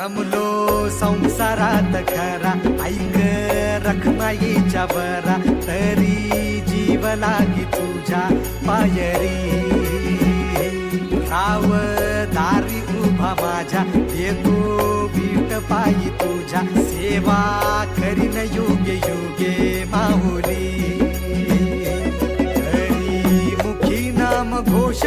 रमलो संसारात खरा, ऐक रखमाईच्या बरा, तरी जीव लागी तुझ्या पायरी. राव दारी उभा माझ्या, येतो बीट पायी तुझ्या, सेवा करीन युगे युगे माहुली. हरी मुखी नाम घोष